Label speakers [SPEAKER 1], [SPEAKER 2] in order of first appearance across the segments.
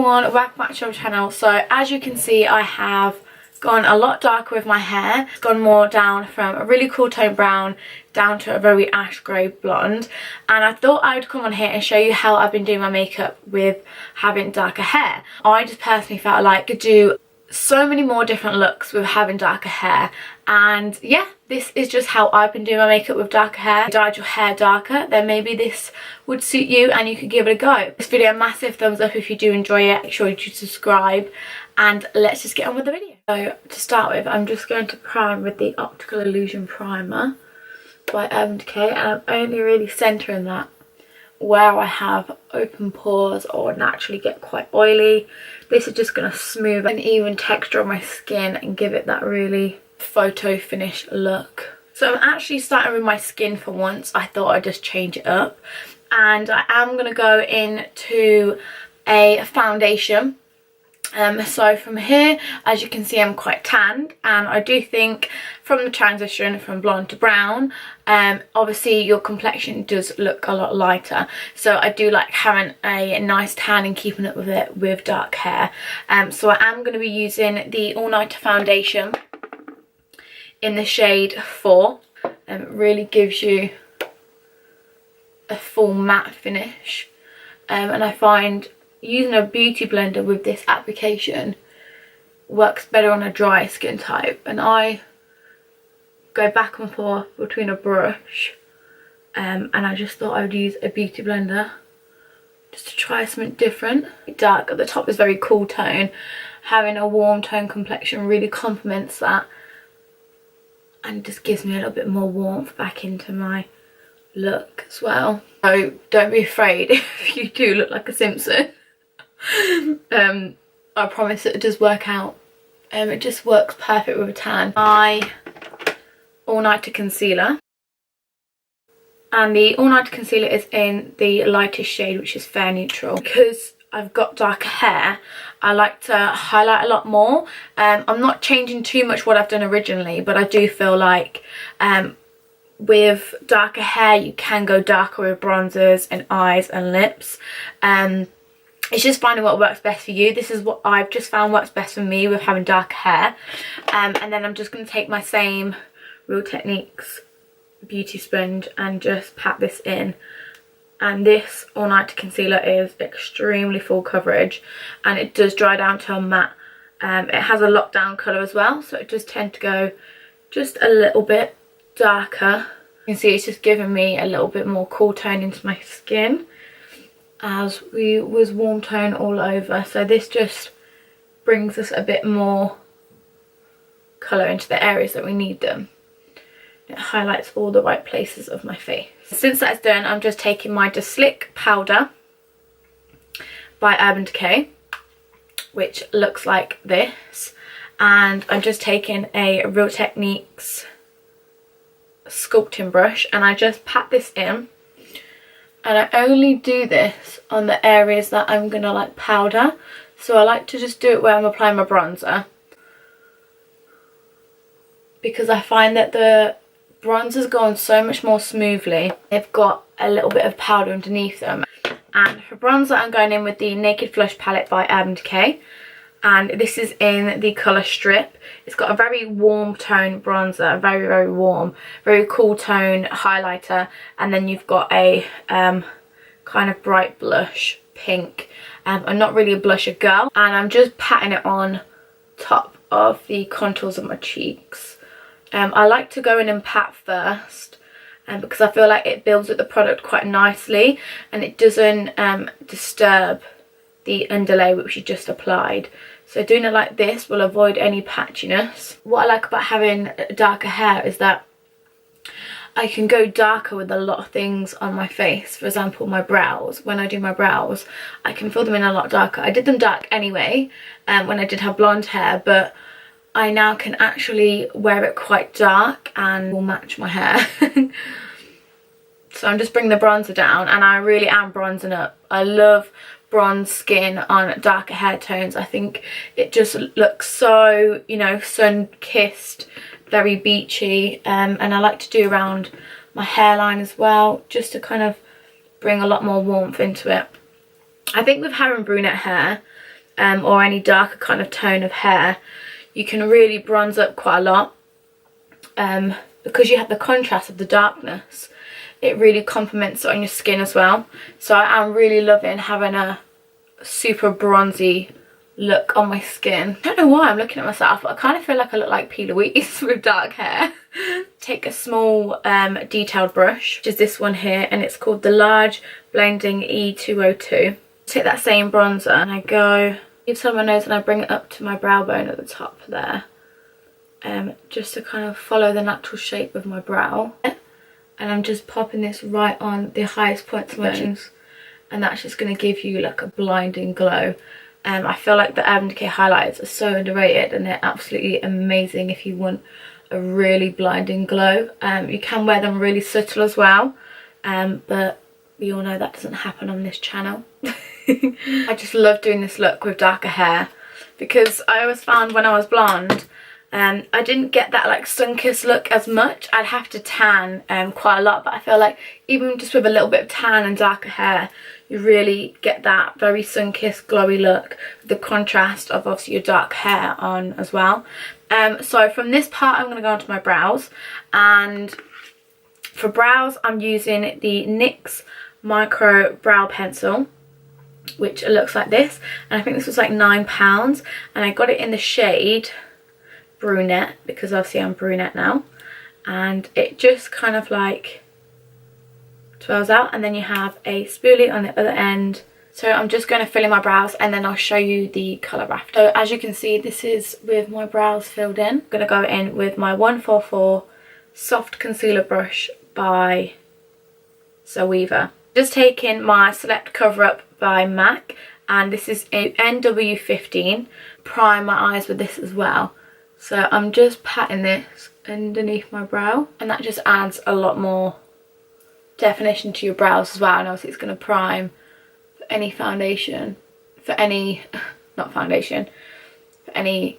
[SPEAKER 1] everyone, welcome back to our channel. So as you can see, I have gone a lot darker with my hair. It's gone more down from a really cool tone brown down to a very ash grey blonde, and I thought I'd come on here and show you how I've been doing my makeup with having darker hair. I just personally felt like I could do so many more different looks with having darker hair, and yeah, this is just how I've been doing my makeup with darker hair. If you dyed your hair darker, then maybe this would suit you and you could give it a go. This video, massive thumbs up if you do enjoy it. Make sure you subscribe, and let's just get on with the video. So to start with, I'm just going to prime with the Optical Illusion Primer by Urban Decay, and I'm only really centering that where I have open pores or naturally get quite oily. This is just going to smooth an even texture on my skin and give it that really photo finish look. So I'm actually starting with my skin for once. I thought I'd just change it up, and I am going to go into a foundation. So from here, as you can see, I'm quite tanned, and I do think from the transition from blonde to brown, obviously your complexion does look a lot lighter, so I do like having a nice tan and keeping up with it with dark hair. So I am going to be using the All Nighter foundation in the shade 4. It really gives you a full matte finish, and I find using a beauty blender with this application works better on a dry skin type, and I go back and forth between a brush and I just thought I would use a beauty blender just to try something different. Dark at the top is very cool tone. Having a warm tone complexion really complements that and just gives me a little bit more warmth back into my look as well. So don't be afraid if you do look like a Simpson. I promise it does work out. It just works perfect with a tan. My All Nighter concealer, and the All Nighter concealer is in the lightest shade, which is Fair Neutral. Because I've got darker hair, I like to highlight a lot more. I'm not changing too much what I've done originally, but I do feel like with darker hair you can go darker with bronzers and eyes and lips. It's just finding what works best for you. This is what I've just found works best for me with having dark hair. And then I'm just going to take my same Real Techniques beauty sponge and just pat this in. And this All Nighter concealer is extremely full coverage, and it does dry down to a matte. It has a lockdown colour as well, so it does tend to go just a little bit darker. You can see it's just giving me a little bit more cool tone into my skin, as we was warm tone all over, so this just brings us a bit more colour into the areas that we need them. It highlights all the right places of my face. Since that's done, I'm just taking my De Slick powder by Urban Decay, which looks like this, and I'm just taking a Real Techniques sculpting brush, and I just pat this in. And I only do this on the areas that I'm going to like powder. So I like to just do it where I'm applying my bronzer, because I find that the bronzers go on so much more smoothly. They've got a little bit of powder underneath them. And for bronzer, I'm going in with the Naked Flush palette by Urban Decay. And this is in the colour Strip. It's got a very warm tone bronzer, very warm, very cool tone highlighter, and then you've got a kind of bright blush pink. I'm not really a blusher girl, and I'm just patting it on top of the contours of my cheeks. I like to go in and pat first, because I feel like it builds up the product quite nicely, and it doesn't disturb the underlay which you just applied. So doing it like this will avoid any patchiness. What I like about having darker hair is that I can go darker with a lot of things on my face. For example, my brows. When I do my brows, I can fill them in a lot darker. I did them dark anyway when I did have blonde hair, but I now can actually wear it quite dark and will match my hair. So I'm just bringing the bronzer down, and I really am bronzing up. I love bronze skin on darker hair tones. I think it just looks so, you know, sun-kissed, very beachy, and I like to do around my hairline as well, just to kind of bring a lot more warmth into it. I think with having brunette hair, or any darker kind of tone of hair, you can really bronze up quite a lot. Because you have the contrast of the darkness, it really complements it on your skin as well. So I am really loving having a super bronzy look on my skin. I don't know why I'm looking at myself, but I kind of feel like I look like P. Louise with dark hair. Take a small detailed brush, which is this one here, and it's called the Large Blending E202. Take that same bronzer and I go inside my nose and I bring it up to my brow bone at the top there, just to kind of follow the natural shape of my brow. And I'm just popping this right on the highest points of my nose, and that's just going to give you like a blinding glow. I feel like the Urban Decay highlighters are so underrated, and they're absolutely amazing if you want a really blinding glow. You can wear them really subtle as well, but we all know that doesn't happen on this channel. I just love doing this look with darker hair, because I always found when I was blonde, I didn't get that like sun-kissed look as much. I'd have to tan quite a lot, but I feel like even just with a little bit of tan and darker hair, you really get that very sun-kissed glowy look with the contrast of obviously your dark hair on as well. So from this part I'm going to go on to my brows, and for brows I'm using the NYX Micro Brow Pencil, which looks like this, and I think this was like £9, and I got it in the shade brunette because obviously I'm brunette now, and it just kind of like twirls out, and then you have a spoolie on the other end. So I'm just going to fill in my brows and then I'll show you the colour after. So as you can see, this is with my brows filled in. I'm going to go in with my 144 Soft Concealer Brush by Zoeva. Just taking my Select Cover Up by MAC, and this is a NW15. Prime my eyes with this as well. So I'm just patting this underneath my brow, and that just adds a lot more definition to your brows as well. And obviously it's going to prime for any foundation, for any, not foundation, for any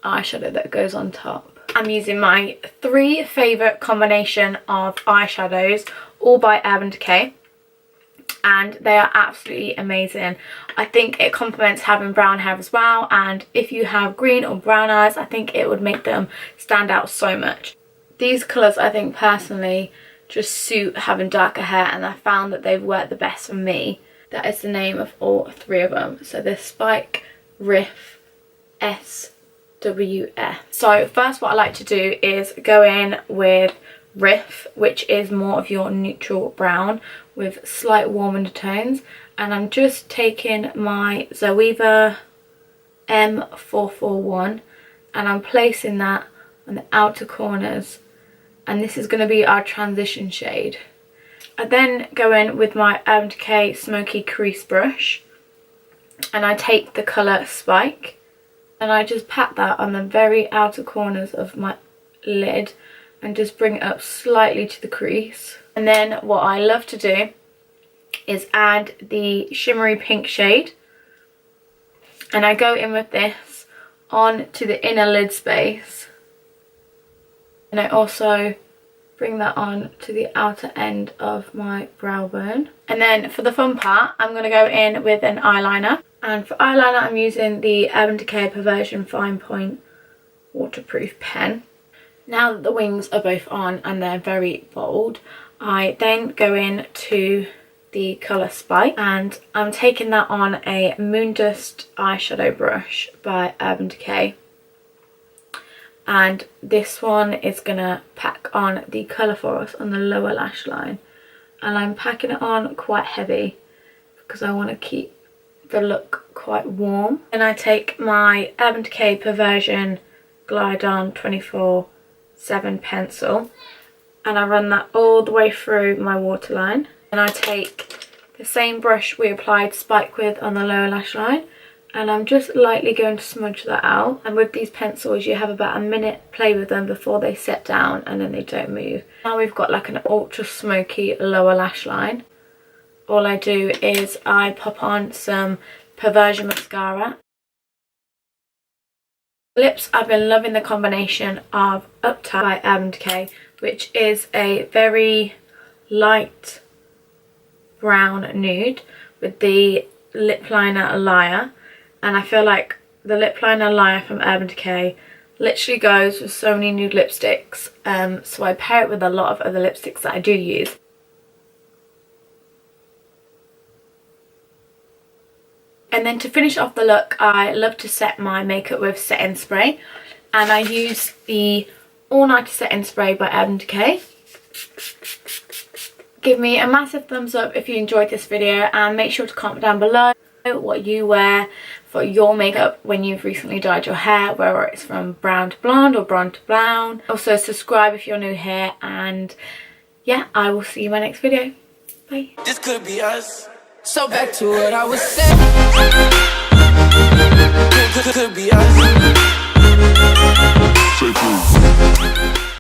[SPEAKER 1] eyeshadow that goes on top. I'm using my 3 favourite combination of eyeshadows, all by Urban Decay, and they are absolutely amazing. I think it complements having brown hair as well, and if you have green or brown eyes, I think it would make them stand out so much. These colours I think personally just suit having darker hair, and I found that they've worked the best for me. That is the name of all 3 of them. So they're Spike, Riff, SWF. So first what I like to do is go in with Riff, which is more of your neutral brown with slight warm undertones, and I'm just taking my Zoeva M441 and I'm placing that on the outer corners, and this is going to be our transition shade. I then go in with my Urban Decay Smoky Crease Brush, and I take the colour Spike and I just pat that on the very outer corners of my lid and just bring it up slightly to the crease. And then what I love to do is add the shimmery pink shade, and I go in with this on to the inner lid space, and I also bring that on to the outer end of my brow bone. And then for the fun part, I'm going to go in with an eyeliner, and for eyeliner I'm using the Urban Decay Perversion Fine Point waterproof pen. Now that the wings are both on and they're very bold, I then go in to the colour Spike, and I'm taking that on a Moondust eyeshadow brush by Urban Decay. And this one is going to pack on the colour for us on the lower lash line. And I'm packing it on quite heavy because I want to keep the look quite warm. And I take my Urban Decay Perversion Glide On 24/7 pencil and I run that all the way through my waterline. And I take the same brush we applied Spike with on the lower lash line, and I'm just lightly going to smudge that out. And with these pencils you have about a minute play with them before they set down and then they don't move. Now we've got like an ultra smoky lower lash line. All I do is I pop on some Perversion mascara. Lips, I've been loving the combination of Uptight by Urban Decay, which is a very light brown nude with the lip liner Liar, and I feel like the lip liner liner from Urban Decay literally goes with so many nude lipsticks, so I pair it with a lot of other lipsticks that I do use. And then to finish off the look, I love to set my makeup with setting spray, and I use the All Nighter Setting Spray by Urban Decay. Give me a massive thumbs up if you enjoyed this video, and make sure to comment down below what you wear for your makeup when you've recently dyed your hair, whether it's from brown to blonde or blonde to brown. Also subscribe if you're new here, and yeah, I will see you in my next video. Bye.
[SPEAKER 2] This could be us. So back to what I was saying. Could be us.